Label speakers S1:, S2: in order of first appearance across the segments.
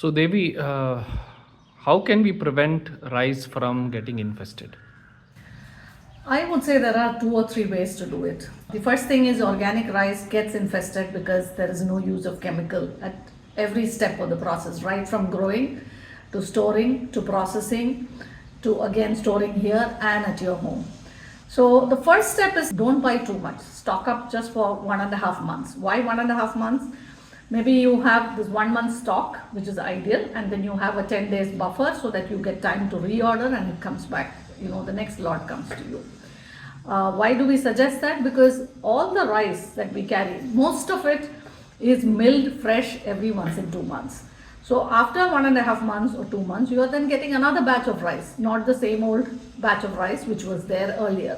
S1: So, Devi, how can we prevent rice from getting infested?
S2: I would say there are two or three ways to do it. The first thing is organic rice gets infested because there is no use of chemical at every step of the process, right from growing to storing to processing to again storing here and at your home. So the first step is don't buy too much. Stock up just for 1.5 months. Why 1.5 months? Maybe you have this 1 month stock, which is ideal, and then you have a 10 days buffer so that you get time to reorder and it comes back. The next lot comes to you. Why do we suggest that? Because all the rice that we carry, most of it is milled fresh every once in 2 months. So after 1.5 months or 2 months, you are then getting another batch of rice, not the same old batch of rice which was there earlier.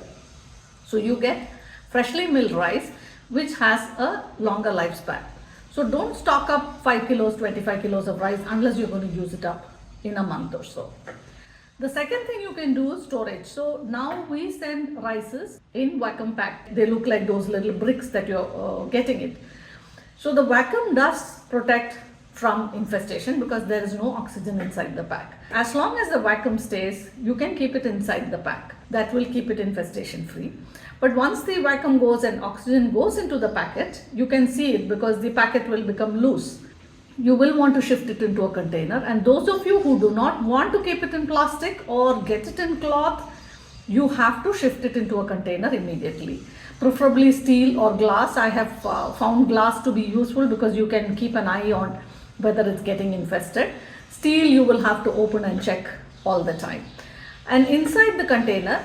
S2: So you get freshly milled rice which has a longer lifespan. So don't stock up 5 kilos, 25 kilos of rice unless you're going to use it up in a month or so. The second thing you can do is storage. So now we send rices in vacuum packed. They look like those little bricks that you're getting it. So the vacuum does protect from infestation because there is no oxygen inside the pack. As long as the vacuum stays, you can keep it inside the pack. That will keep it infestation free. But once the vacuum goes and oxygen goes into the packet, you can see it because the packet will become loose. You will want to shift it into a container, and those of you who do not want to keep it in plastic or get it in cloth, you have to shift it into a container immediately, preferably steel or glass. I have found glass to be useful because you can keep an eye on whether it's getting infested. Steel you will have to open and check all the time. And inside the container,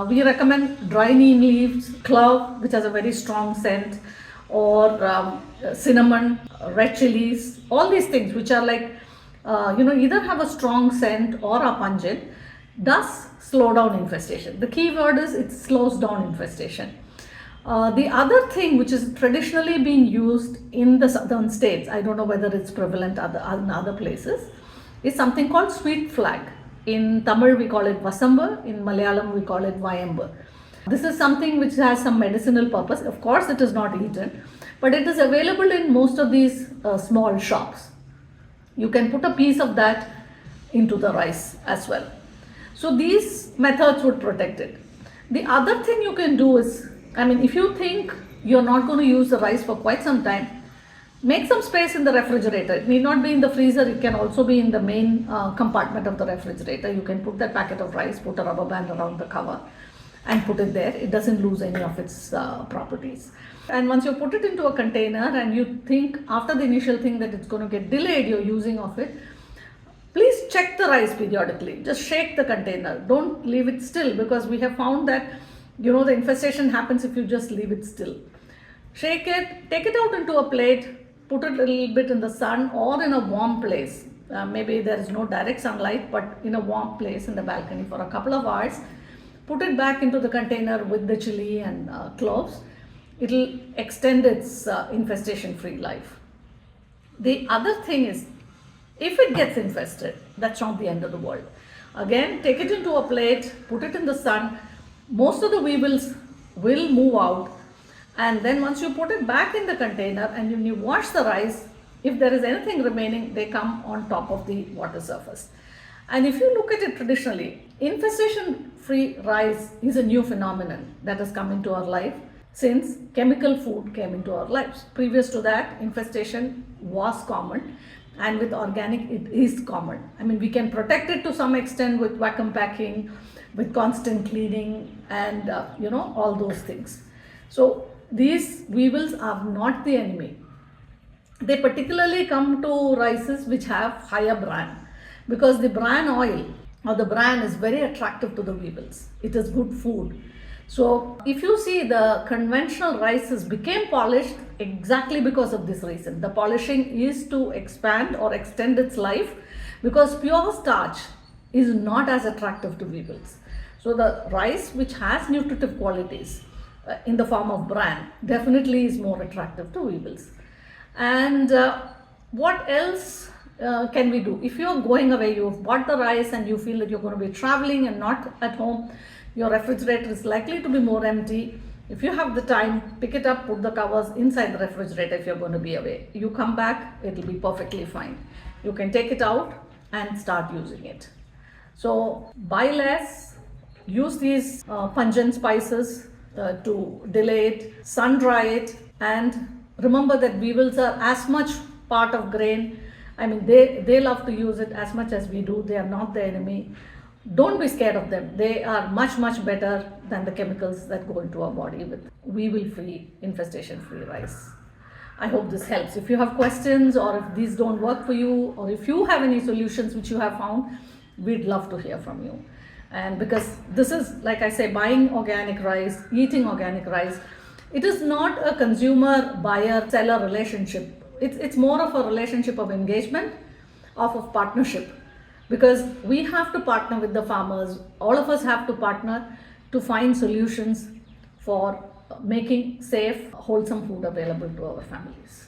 S2: we recommend dry neem leaves, clove, which has a very strong scent, or cinnamon, red chilies, all these things which are like, either have a strong scent or are pungent, does slow down infestation. The key word is it slows down infestation. The other thing which is traditionally being used in the southern states, I don't know whether it's prevalent in other places, is something called sweet flag. In Tamil we call it Vasambar, in Malayalam we call it Vayambar. This is something which has some medicinal purpose. Of course, it is not eaten, but it is available in most of these small shops. You can put a piece of that into the rice as well. So these methods would protect it. The other thing you can do is, if you think you're not going to use the rice for quite some time, make some space in the refrigerator. It need not be in the freezer. It can also be in the main compartment of the refrigerator. You can put that packet of rice, put a rubber band around the cover, and put it there. It doesn't lose any of its properties. And once you put it into a container and you think after the initial thing that it's going to get delayed your using of it, please check the rice periodically. Just shake the container. Don't leave it still, because we have found that the infestation happens if you just leave it still. Shake it, take it out into a plate, put it a little bit in the sun or in a warm place. Maybe there is no direct sunlight, but in a warm place in the balcony for a couple of hours. Put it back into the container with the chili and cloves. It will extend its infestation-free life. The other thing is, if it gets infested, that's not the end of the world. Again, take it into a plate, put it in the sun. Most of the weevils will move out. And then once you put it back in the container and when you wash the rice, if there is anything remaining, they come on top of the water surface. And if you look at it traditionally, infestation-free rice is a new phenomenon that has come into our life since chemical food came into our lives. Previous to that, infestation was common, and with organic, it is common. We can protect it to some extent with vacuum packing, with constant cleaning, and all those things. So these weevils are not the enemy. They particularly come to rices which have higher bran, because the bran oil or the bran is very attractive to the weevils. It is good food. So if you see, the conventional rices became polished exactly because of this reason. The polishing is to expand or extend its life, because pure starch is not as attractive to weevils. So the rice which has nutritive qualities in the form of bran definitely is more attractive to weevils. And what else can we do? If you're going away, you've bought the rice and you feel that you're going to be traveling and not at home, your refrigerator is likely to be more empty. If you have the time, pick it up, put the covers inside the refrigerator if you're going to be away. You come back, it'll be perfectly fine. You can take it out and start using it. So buy less, use these pungent spices to delay it, sun dry it, and remember that weevils are as much part of grain. I mean, they love to use it as much as we do. They are not the enemy. Don't be scared of them. They are much better than the chemicals that go into our body with weevil-free, infestation-free rice. I hope this helps. If you have questions, or if these don't work for you, or if you have any solutions which you have found, we'd love to hear from you. And because this is, like I say, buying organic rice, eating organic rice, it is not a consumer buyer seller relationship. It's more of a relationship of engagement, of partnership, because we have to partner with the farmers. All of us have to partner to find solutions for making safe, wholesome food available to our families.